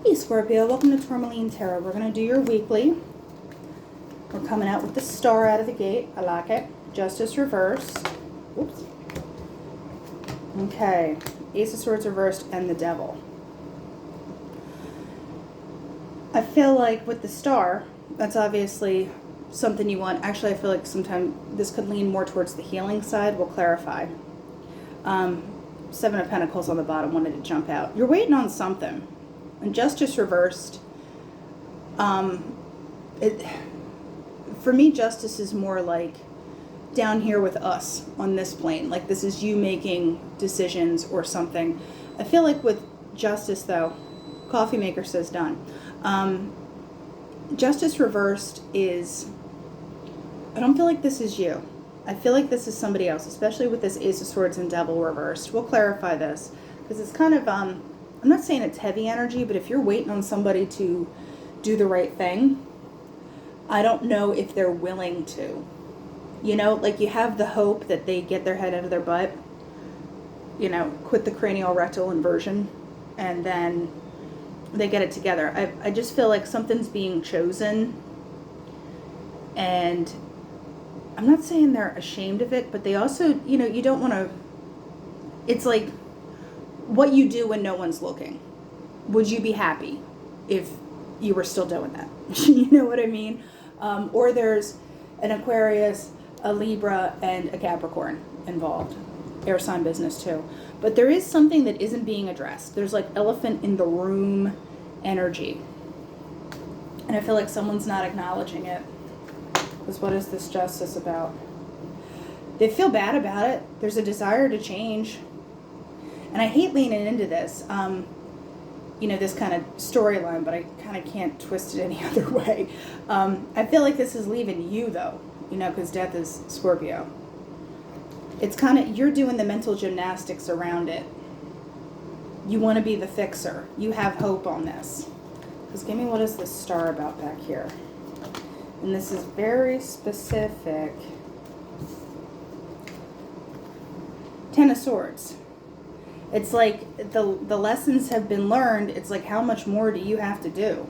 Hey Scorpio, welcome to Tourmaline Tarot. We're going to do your weekly. We're coming out with the star out of the gate. I like it. Justice reversed. Oops. Okay. Ace of Swords reversed and the Devil. I feel like with the star, that's obviously something you want. Actually, I feel like sometimes this could lean more towards the healing side. We'll clarify. Seven of Pentacles on the bottom wanted to jump out. You're waiting on something. And Justice reversed. For me, Justice is more like down here with us on this plane. Like this is you making decisions or something. I feel like with Justice, though, Coffee Maker says done. Justice reversed is, I don't feel like this is you. I feel like this is somebody else, especially with this Ace of Swords and Devil reversed. We'll clarify this because it's kind of, I'm not saying it's heavy energy, but if you're waiting on somebody to do the right thing, I don't know if they're willing to. You know, like you have the hope that they get their head out of their butt, you know, quit the cranial rectal inversion, and then they get it together. I just feel like something's being chosen, and I'm not saying they're ashamed of it, but they also, you know, you don't want to, it's like what you do when no one's looking. Would you be happy if you were still doing that? You know what I mean? Or there's an Aquarius, a Libra, and a Capricorn involved. Air sign business too. But there is something that isn't being addressed. There's like elephant in the room energy. And I feel like someone's not acknowledging it. Because what is this Justice about? They feel bad about it. There's a desire to change. And I hate leaning into this, you know, this kind of storyline, but I kind of can't twist it any other way. I feel like this is leaving you, though, you know, because death is Scorpio. It's kind of, you're doing the mental gymnastics around it. You want to be the fixer. You have hope on this. Because give me what is this star about back here? And this is very specific. Ten of Swords. It's like the lessons have been learned. It's like, how much more do you have to do?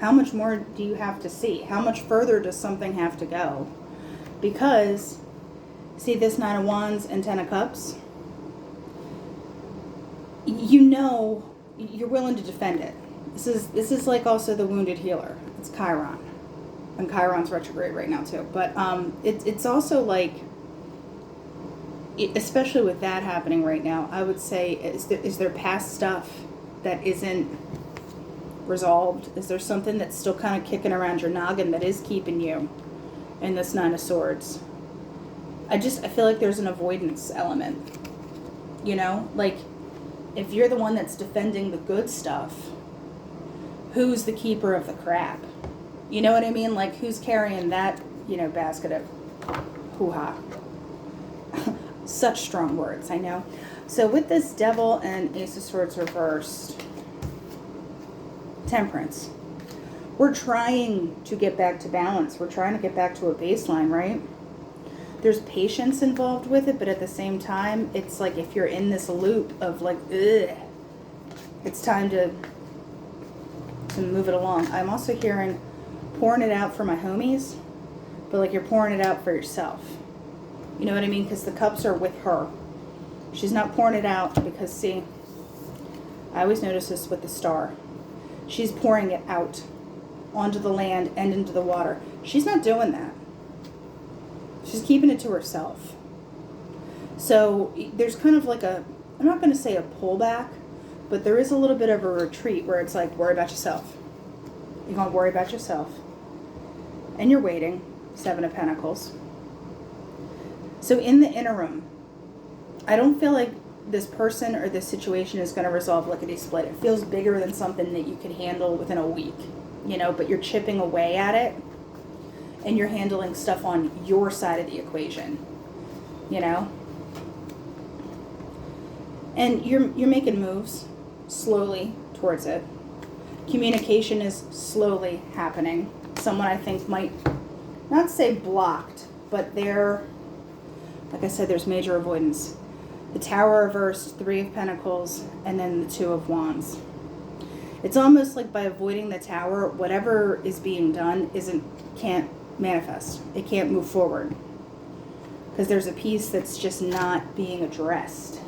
How much more do you have to see? How much further does something have to go? Because, see this Nine of Wands and Ten of Cups? You know, you're willing to defend it. This is like also the wounded healer. It's Chiron. And Chiron's retrograde right now too. But it's also like, especially with that happening right now, I would say, is there past stuff that isn't resolved? Is there something that's still kind of kicking around your noggin that is keeping you in this Nine of Swords? I feel like there's an avoidance element. You know, like if you're the one that's defending the good stuff, who's the keeper of the crap? You know what I mean? Like who's carrying that, you know, basket of hoo-ha? Such strong words, I know. So with this Devil and Ace of Swords reversed, Temperance. We're trying to get back to balance. We're trying to get back to a baseline, right? There's patience involved with it, but at the same time, it's like if you're in this loop of like, ugh, it's time to move it along. I'm also hearing pouring it out for my homies, but like you're pouring it out for yourself. You know what I mean? Because the cups are with her. She's not pouring it out because, see, I always notice this with the star. She's pouring it out onto the land and into the water. She's not doing that. She's keeping it to herself. So there's kind of like a, I'm not going to say a pullback, but there is a little bit of a retreat where it's like, worry about yourself. You're going to worry about yourself. And you're waiting. Seven of Pentacles. So in the interim, I don't feel like this person or this situation is going to resolve lickety-split. It feels bigger than something that you could handle within a week, you know, but you're chipping away at it and you're handling stuff on your side of the equation, you know. And you're making moves slowly towards it. Communication is slowly happening. Someone I think might not say blocked, but they're, like I said, there's major avoidance. The Tower reversed, Three of Pentacles, and then the Two of Wands. It's almost like by avoiding the Tower, whatever is being done can't manifest. It can't move forward. Because there's a piece that's just not being addressed.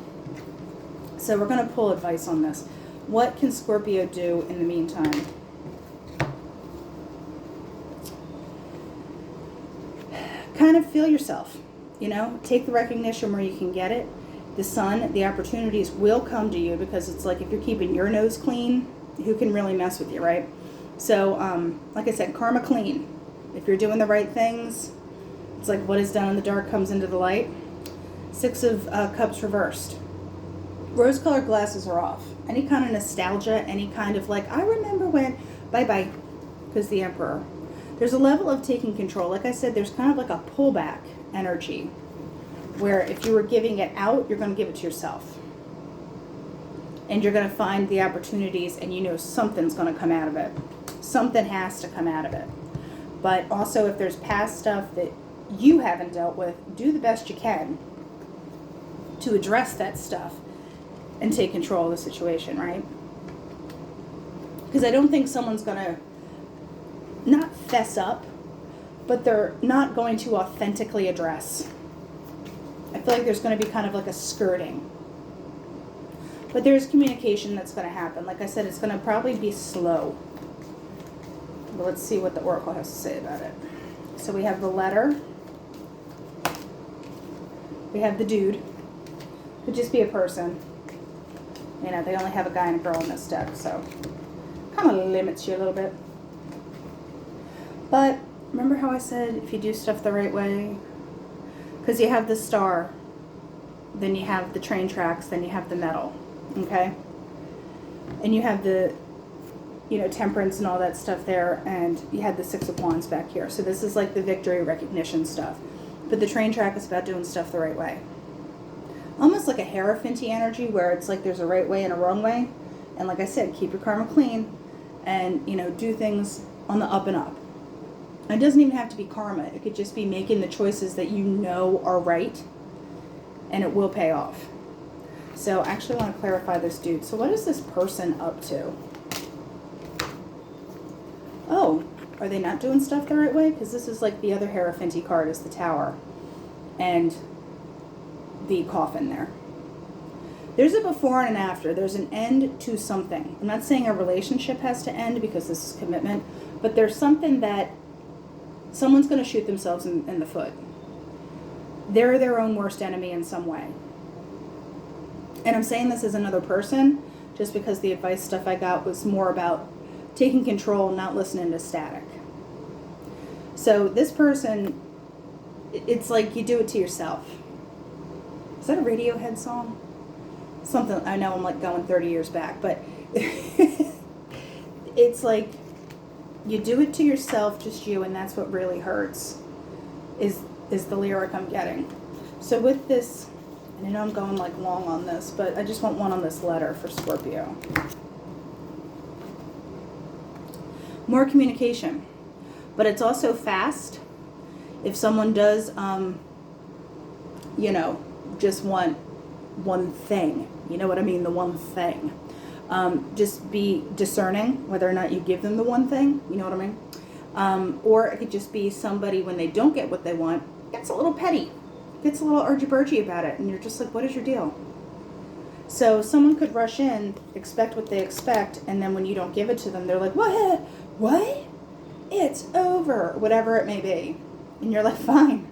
So we're going to pull advice on this. What can Scorpio do in the meantime? Kind of feel yourself, take the recognition where you can get it. The sun, the opportunities will come to you, because it's like if you're keeping your nose clean, who can really mess with you, right? So, like I said, karma clean. If you're doing the right things, it's like what is done in the dark comes into the light. 6 of Cups reversed. Rose-colored glasses are off. Any kind of nostalgia, any kind of like, I remember when, bye-bye, because the Emperor. There's a level of taking control. Like I said, there's kind of like a pullback energy, where if you were giving it out, you're going to give it to yourself. And you're going to find the opportunities, and something's going to come out of it. Something has to come out of it. But also, if there's past stuff that you haven't dealt with, do the best you can to address that stuff and take control of the situation, right? Because I don't think someone's going to not fess up, but they're not going to authentically address. I feel like there's going to be kind of like a skirting. But there's communication that's going to happen. Like I said, it's going to probably be slow. But let's see what the Oracle has to say about it. So we have the letter. We have the dude. Could just be a person. They only have a guy and a girl in this deck, so kind of limits you a little bit. But remember how I said if you do stuff the right way? Because you have the star, then you have the train tracks, then you have the metal, okay? And you have the, temperance and all that stuff there, and you had the 6 of Wands back here. So this is like the victory recognition stuff. But the train track is about doing stuff the right way. Almost like a Hierophant-y energy, where it's like there's a right way and a wrong way. And like I said, keep your karma clean and, do things on the up and up. It doesn't even have to be karma. It could just be making the choices that are right, and it will pay off. So I actually want to clarify this dude. So what is this person up to? Oh, are they not doing stuff the right way? Because this is like the other Hierophant-y card is the Tower and the coffin there. There's a before and an after. There's an end to something. I'm not saying a relationship has to end, because this is commitment, but there's something that someone's going to shoot themselves in the foot. They're their own worst enemy in some way. And I'm saying this as another person just because the advice stuff I got was more about taking control, not listening to static. So this person, it's like you do it to yourself. Is that a Radiohead song? Something, I know I'm like going 30 years back, but it's like you do it to yourself, just you, and that's what really hurts, is the lyric I'm getting. So with this, and I know I'm going like long on this, but I just want one on this letter for Scorpio. More communication, but it's also fast. If someone does, just want one thing, you know what I mean, the one thing. Just be discerning whether or not you give them the one thing, you know what I mean? Or it could just be somebody, when they don't get what they want, gets a little petty, gets a little urgy-burgy about it, and you're just like, what is your deal? So someone could rush in, expect what they expect, and then when you don't give it to them, they're like, what? What? It's over, whatever it may be. And you're like, fine,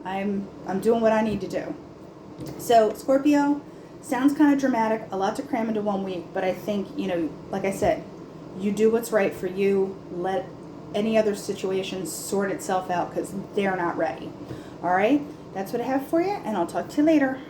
I'm doing what I need to do. So Scorpio, sounds kind of dramatic, a lot to cram into 1 week, but I think, like I said, you do what's right for you. Let any other situation sort itself out, because they're not ready. All right, that's what I have for you, and I'll talk to you later.